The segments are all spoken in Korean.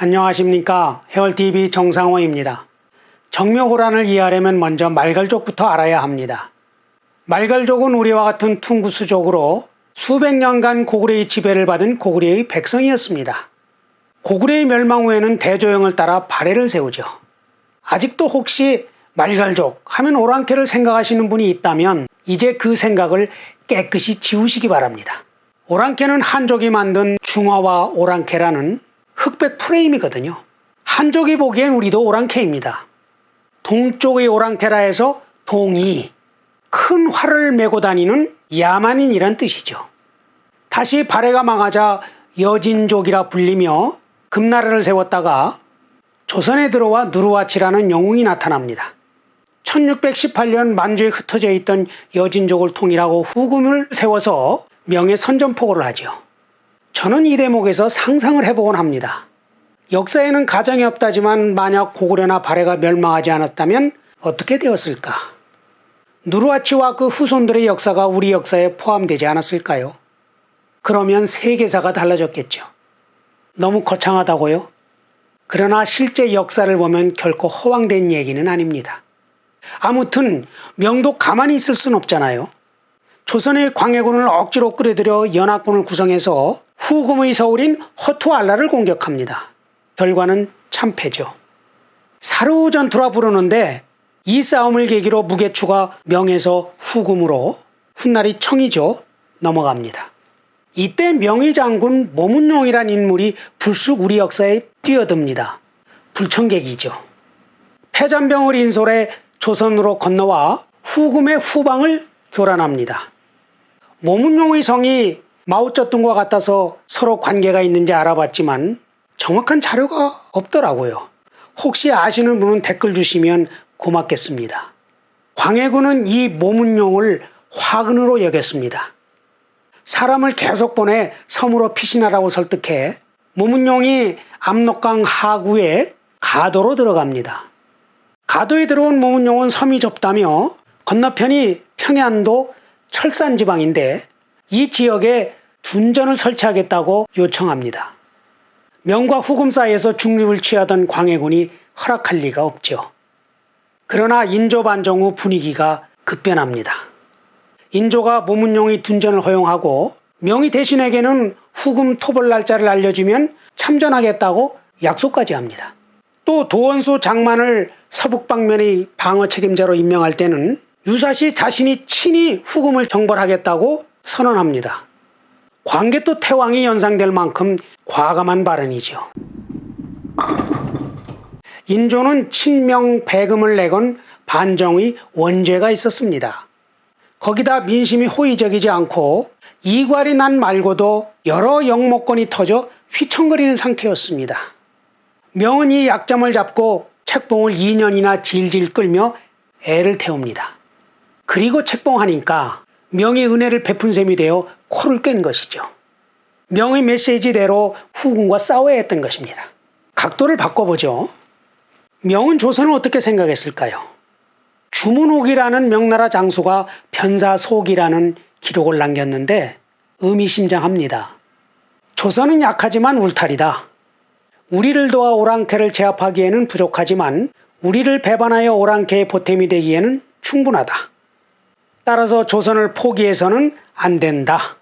안녕하십니까. 해월TV 정상호입니다. 정묘호란을 이해하려면 먼저 말갈족부터 알아야 합니다. 말갈족은 우리와 같은 퉁구스족으로 수백 년간 고구려의 지배를 받은 고구려의 백성이었습니다. 고구려의 멸망 후에는 대조영을 따라 발해를 세우죠. 아직도 혹시 말갈족 하면 오랑캐를 생각하시는 분이 있다면 이제 그 생각을 깨끗이 지우시기 바랍니다. 오랑캐는 한족이 만든 중화와 오랑캐라는 흑백 프레임이거든요. 한족이 보기엔 우리도 오랑캐입니다. 동쪽의 오랑캐라 해서 동이 큰 활을 메고 다니는 야만인이란 뜻이죠. 다시 발해가 망하자 여진족이라 불리며 금나라를 세웠다가 조선에 들어와 누르와치라는 영웅이 나타납니다. 1618년 만주에 흩어져 있던 여진족을 통일하고 후금을 세워서 명예 선전포고를 하죠. 저는 이 대목에서 상상을 해보곤 합니다. 역사에는 가정이 없다지만 만약 고구려나 발해가 멸망하지 않았다면 어떻게 되었을까? 누르와치와 그 후손들의 역사가 우리 역사에 포함되지 않았을까요? 그러면 세계사가 달라졌겠죠. 너무 거창하다고요? 그러나 실제 역사를 보면 결코 허황된 얘기는 아닙니다. 아무튼 명도 가만히 있을 순 없잖아요. 조선의 광해군을 억지로 끌어들여 연합군을 구성해서 후금의 서울인 허투알라를 공격합니다. 결과는 참패죠. 사르우 전투라 부르는데 이 싸움을 계기로 무게추가 명에서 후금으로 훗날이 청이죠 넘어갑니다. 이때 명의 장군 모문용이란 인물이 불쑥 우리 역사에 뛰어듭니다. 불청객이죠. 패잔병을 인솔해 조선으로 건너와 후금의 후방을 교란합니다. 모문용의 성이 마오쩌둥과 같아서 서로 관계가 있는지 알아봤지만 정확한 자료가 없더라고요. 혹시 아시는 분은 댓글 주시면 고맙겠습니다. 광해군은 이 모문용을 화근으로 여겼습니다. 사람을 계속 보내 섬으로 피신하라고 설득해 모문용이 압록강 하구에 가도로 들어갑니다. 가도에 들어온 모문용은 섬이 좁다며 건너편이 평안도 철산지방인데 이 지역에 둔전을 설치하겠다고 요청합니다. 명과 후금 사이에서 중립을 취하던 광해군이 허락할 리가 없죠. 그러나 인조 반정 후 분위기가 급변합니다. 인조가 모문용의 둔전을 허용하고 명의 대신에게는 후금 토벌 날짜를 알려주면 참전하겠다고 약속까지 합니다. 또 도원수 장만을 서북 방면의 방어 책임자로 임명할 때는 유사시 자신이 친히 후금을 정벌하겠다고 선언합니다. 광개토 태왕이 연상될 만큼 과감한 발언이죠. 인조는 친명 배금을 내건 반정의 원죄가 있었습니다. 거기다 민심이 호의적이지 않고 이괄이 난 말고도 여러 영모권이 터져 휘청거리는 상태였습니다. 명은 이 약점을 잡고 책봉을 2년이나 질질 끌며 애를 태웁니다. 그리고 책봉하니까 명의 은혜를 베푼 셈이 되어 코를 깬 것이죠. 명의 메시지대로 후금과 싸워야 했던 것입니다. 각도를 바꿔보죠. 명은 조선을 어떻게 생각했을까요? 주문옥이라는 명나라 장수가 변사속이라는 기록을 남겼는데 의미심장합니다. 조선은 약하지만 울타리다. 우리를 도와 오랑캐를 제압하기에는 부족하지만 우리를 배반하여 오랑캐의 보탬이 되기에는 충분하다. 따라서 조선을 포기해서는 안 된다.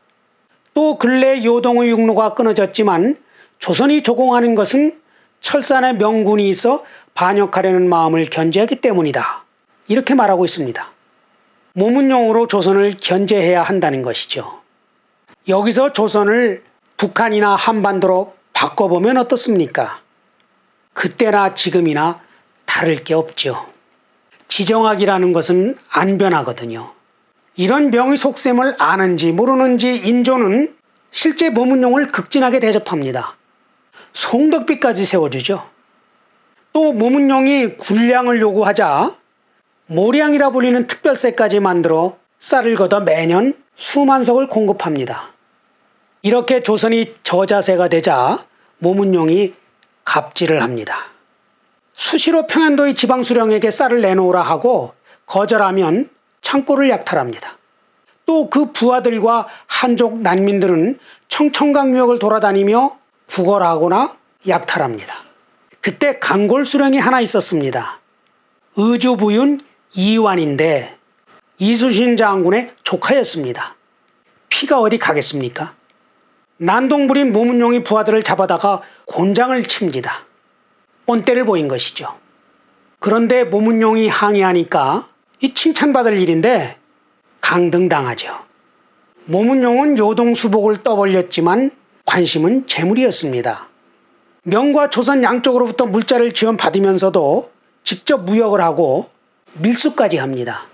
또 근래 요동의 육로가 끊어졌지만 조선이 조공하는 것은 철산에 명군이 있어 반역하려는 마음을 견제하기 때문이다. 이렇게 말하고 있습니다. 모문용으로 조선을 견제해야 한다는 것이죠. 여기서 조선을 북한이나 한반도로 바꿔보면 어떻습니까? 그때나 지금이나 다를 게 없죠. 지정학이라는 것은 안 변하거든요. 이런 명의 속셈을 아는지 모르는지 인조는 실제 모문용을 극진하게 대접합니다. 송덕비까지 세워주죠. 또 모문용이 군량을 요구하자 모량이라 불리는 특별세까지 만들어 쌀을 걷어 매년 수만 석을 공급합니다. 이렇게 조선이 저자세가 되자 모문용이 갑질을 합니다. 수시로 평안도의 지방수령에게 쌀을 내놓으라 하고 거절하면 창고를 약탈합니다. 또 그 부하들과 한족 난민들은 청천강유역을 돌아다니며 구걸하거나 약탈합니다. 그때 강골수령이 하나 있었습니다. 의주부윤 이완인데 이순신 장군의 조카였습니다. 피가 어디 가겠습니까? 난동부린 모문용이 부하들을 잡아다가 곤장을 칩니다. 뻔때를 보인 것이죠. 그런데 모문용이 항의하니까 이 칭찬받을 일인데 강등당하죠. 모문용은 요동수복을 떠벌렸지만 관심은 재물이었습니다. 명과 조선 양쪽으로부터 물자를 지원받으면서도 직접 무역을 하고 밀수까지 합니다.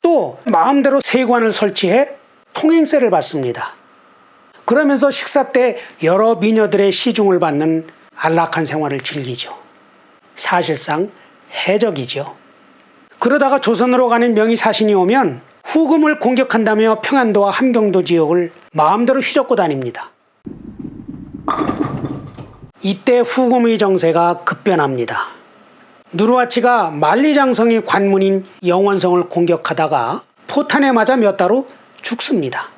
또 마음대로 세관을 설치해 통행세를 받습니다. 그러면서 식사 때 여러 미녀들의 시중을 받는 안락한 생활을 즐기죠. 사실상 해적이죠. 그러다가 조선으로 가는 명의사신이 오면 후금을 공격한다며 평안도와 함경도 지역을 마음대로 휘젓고 다닙니다. 이때 후금의 정세가 급변합니다. 누르하치가 만리장성의 관문인 영원성을 공격하다가 포탄에 맞아 몇 달 후 죽습니다.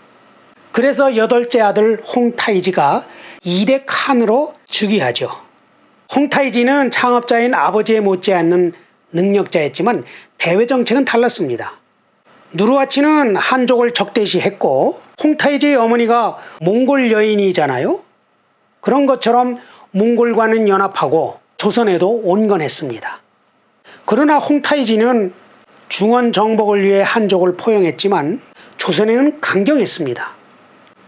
그래서 여덟째 아들 홍타이지가 2대 칸으로 즉위하죠. 홍타이지는 창업자인 아버지에 못지않는 능력자였지만 대외 정책은 달랐습니다. 누르하치는 한족을 적대시했고 홍타이지의 어머니가 몽골 여인이잖아요. 그런 것처럼 몽골과는 연합하고 조선에도 온건했습니다. 그러나 홍타이지는 중원 정복을 위해 한족을 포용했지만 조선에는 강경했습니다.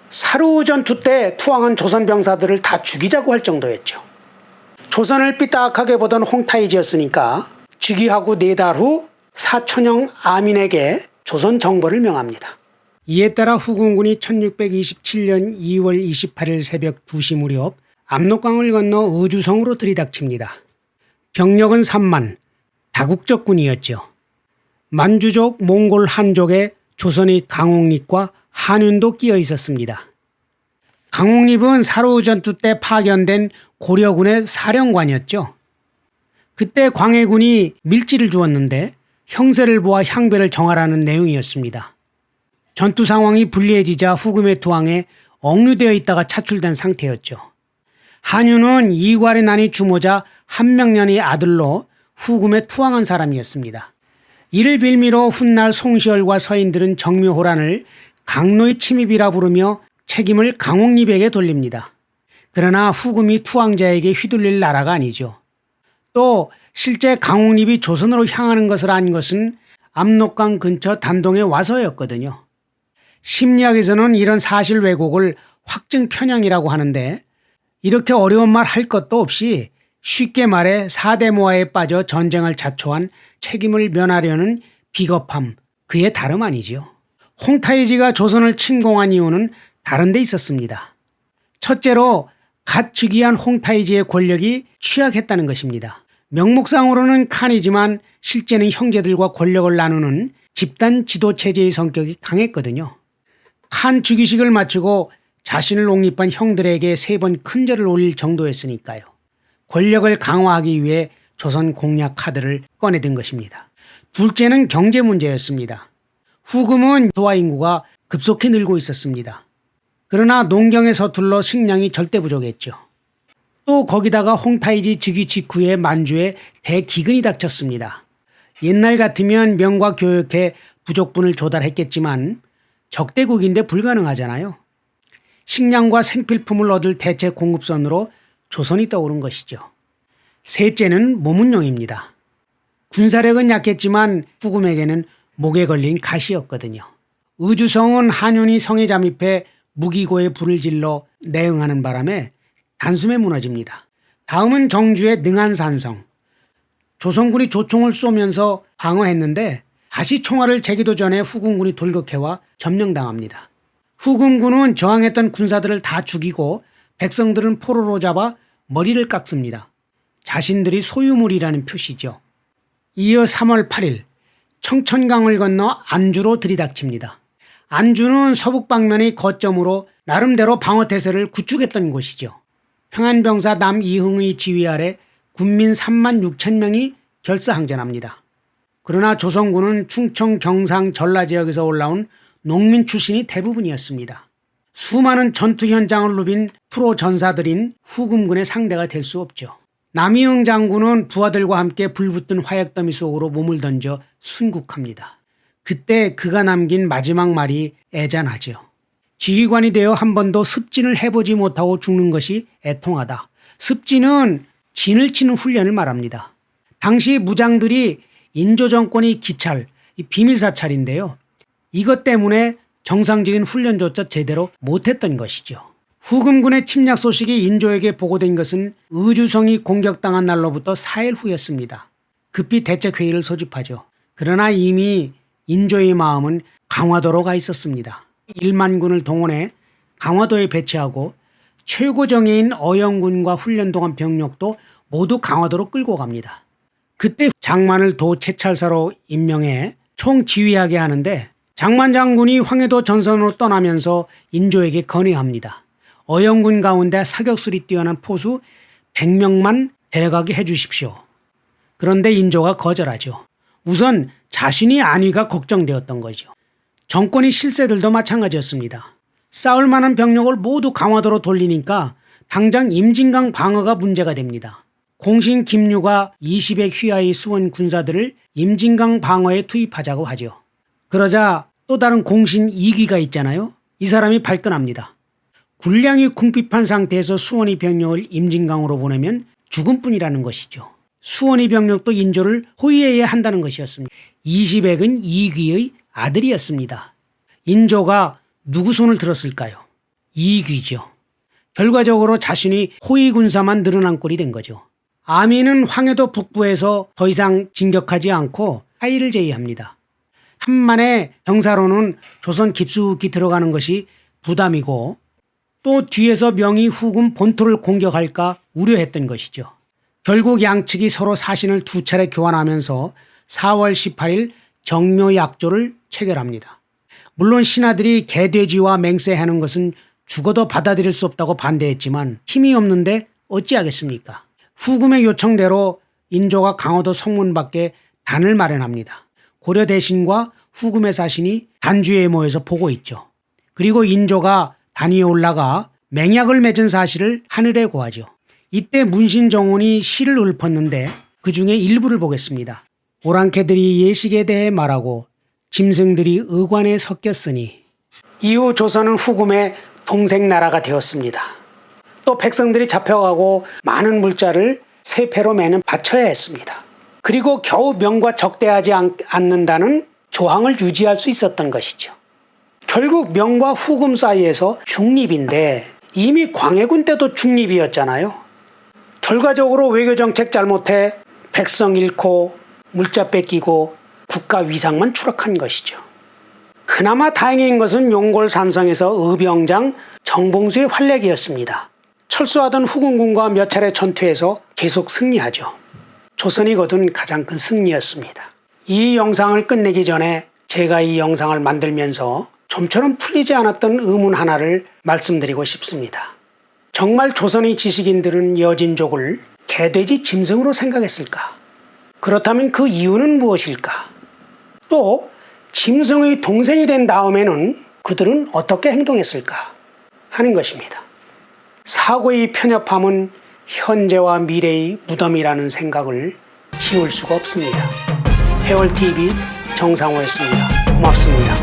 사루 전투 때 투항한 조선 병사들을 다 죽이자고 할 정도였죠. 조선을 삐딱하게 보던 홍타이지였으니까 즉위하고 4달 후 사촌형 아민에게 조선 정벌을 명합니다. 이에 따라 후금군이 1627년 2월 28일 새벽 2시 무렵 압록강을 건너 의주성으로 들이닥칩니다. 병력은 3만, 다국적군이었죠. 만주족, 몽골 한족에 조선의 강옥립과 한윤도 끼어 있었습니다. 강옥립은 사루 전투 때 파견된 고려군의 사령관이었죠. 그때 광해군이 밀지를 주었는데 형세를 보아 향배를 정하라는 내용이었습니다. 전투 상황이 불리해지자 후금의 투항에 억류되어 있다가 차출된 상태였죠. 한윤은 이괄의 난이 주모자 한명년의 아들로 후금에 투항한 사람이었습니다. 이를 빌미로 훗날 송시열과 서인들은 정묘호란을 강노의 침입이라 부르며 책임을 강옥립에게 돌립니다. 그러나 후금이 투항자에게 휘둘릴 나라가 아니죠. 또 실제 강옥립이 조선으로 향하는 것을 안 것은 압록강 근처 단동에 와서였거든요. 심리학에서는 이런 사실 왜곡을 확증 편향이라고 하는데 이렇게 어려운 말 할 것도 없이 쉽게 말해 사대모하에 빠져 전쟁을 자초한 책임을 면하려는 비겁함, 그의 다름 아니지요. 홍타이지가 조선을 침공한 이유는 다른 데 있었습니다. 첫째로 갓 즉위한 홍타이지의 권력이 취약했다는 것입니다. 명목상으로는 칸이지만 실제는 형제들과 권력을 나누는 집단 지도체제의 성격이 강했거든요. 칸 즉위식을 마치고 자신을 옹립한 형들에게 3번 큰절을 올릴 정도였으니까요. 권력을 강화하기 위해 조선 공략 카드를 꺼내든 것입니다. 둘째는 경제 문제였습니다. 후금은 도화 인구가 급속히 늘고 있었습니다. 그러나 농경에 서툴러 식량이 절대 부족했죠. 또 거기다가 홍타이지 즉위 직후에 만주에 대기근이 닥쳤습니다. 옛날 같으면 명과 교역해 부족분을 조달했겠지만 적대국인데 불가능하잖아요. 식량과 생필품을 얻을 대체 공급선으로 조선이 떠오른 것이죠. 셋째는 모문용입니다. 군사력은 약했지만 후금에게는 목에 걸린 가시였거든요. 의주성은 한윤이 성에 잠입해 무기고에 불을 질러 내응하는 바람에 단숨에 무너집니다. 다음은 정주의 능한산성. 조선군이 조총을 쏘면서 방어했는데 다시 총알을 재기도 전에 후금군이 돌격해와 점령당합니다. 후금군은 저항했던 군사들을 다 죽이고 백성들은 포로로 잡아 머리를 깎습니다. 자신들이 소유물이라는 표시죠. 이어 3월 8일 청천강을 건너 안주로 들이닥칩니다. 안주는 서북 방면의 거점으로 나름대로 방어태세를 구축했던 곳이죠. 평안병사 남이흥의 지휘 아래 군민 3만 6천 명이 결사항전합니다. 그러나 조선군은 충청, 경상, 전라 지역에서 올라온 농민 출신이 대부분이었습니다. 수많은 전투 현장을 누빈 프로 전사들인 후금군의 상대가 될 수 없죠. 남이응 장군은 부하들과 함께 불붙은 화약더미 속으로 몸을 던져 순국합니다. 그때 그가 남긴 마지막 말이 애잔하죠. 지휘관이 되어 한 번도 습진을 해보지 못하고 죽는 것이 애통하다. 습진은 진을 치는 훈련을 말합니다. 당시 무장들이 인조 정권이 기찰, 비밀사찰인데요. 이것 때문에 정상적인 훈련조차 제대로 못했던 것이죠. 후금군의 침략 소식이 인조에게 보고된 것은 의주성이 공격당한 날로부터 4일 후였습니다. 급히 대책회의를 소집하죠. 그러나 이미 인조의 마음은 강화도로 가 있었습니다. 1만 군을 동원해 강화도에 배치하고 최고정예인 어영군과 훈련동안 병력도 모두 강화도로 끌고 갑니다. 그때 장만을 도 채찰사로 임명해 총지휘하게 하는데 장만 장군이 황해도 전선으로 떠나면서 인조에게 건의합니다. 어영군 가운데 사격술이 뛰어난 포수 100명만 데려가게 해주십시오. 그런데 인조가 거절하죠. 우선 자신이 안위가 걱정되었던 거죠. 정권의 실세들도 마찬가지였습니다. 싸울 만한 병력을 모두 강화도로 돌리니까 당장 임진강 방어가 문제가 됩니다. 공신 김유가 20의 휘하의 수원 군사들을 임진강 방어에 투입하자고 하죠. 그러자 또 다른 공신 이귀가 있잖아요. 이 사람이 발끈합니다. 군량이 궁핍한 상태에서 수원의 병력을 임진강으로 보내면 죽음뿐이라는 것이죠. 수원의 병력도 인조를 호위해야 한다는 것이었습니다. 20액은 이귀의 아들이었습니다. 인조가 누구 손을 들었을까요? 이귀죠. 결과적으로 자신이 호위 군사만 늘어난 꼴이 된 거죠. 아미는 황해도 북부에서 더 이상 진격하지 않고 하의를 제의합니다. 한만의 병사로는 조선 깊숙이 들어가는 것이 부담이고 또 뒤에서 명의 후금 본토를 공격할까 우려했던 것이죠. 결국 양측이 서로 사신을 2차례 교환하면서 4월 18일 정묘약조를 체결합니다. 물론 신하들이 개돼지와 맹세하는 것은 죽어도 받아들일 수 없다고 반대했지만 힘이 없는데 어찌하겠습니까? 후금의 요청대로 인조가 강화도 성문 밖에 단을 마련합니다. 고려 대신과 후금의 사신이 단주에 모여서 보고 있죠. 그리고 인조가 단 위에 올라가 맹약을 맺은 사실을 하늘에 고하죠. 이때 문신정원이 시를 읊었는데 그 중에 일부를 보겠습니다. 오랑캐들이 예식에 대해 말하고 짐승들이 의관에 섞였으니. 이후 조선은 후금의 동생 나라가 되었습니다. 또 백성들이 잡혀가고 많은 물자를 세패로 매는 바쳐야 했습니다. 그리고 겨우 명과 적대하지 않는다는 조항을 유지할 수 있었던 것이죠. 결국 명과 후금 사이에서 중립인데 이미 광해군 때도 중립이었잖아요. 결과적으로 외교정책 잘못해 백성 잃고 물자 뺏기고 국가 위상만 추락한 것이죠. 그나마 다행인 것은 용골 산성에서 의병장 정봉수의 활약이었습니다. 철수하던 후금군과 몇 차례 전투에서 계속 승리하죠. 조선이 거둔 가장 큰 승리였습니다. 이 영상을 끝내기 전에 제가 이 영상을 만들면서 좀처럼 풀리지 않았던 의문 하나를 말씀드리고 싶습니다. 정말 조선의 지식인들은 여진족을 개돼지 짐승으로 생각했을까? 그렇다면 그 이유는 무엇일까? 또 짐승의 동생이 된 다음에는 그들은 어떻게 행동했을까? 하는 것입니다. 사고의 편협함은 현재와 미래의 무덤이라는 생각을 지울 수가 없습니다. 해월TV 정상호였습니다. 고맙습니다.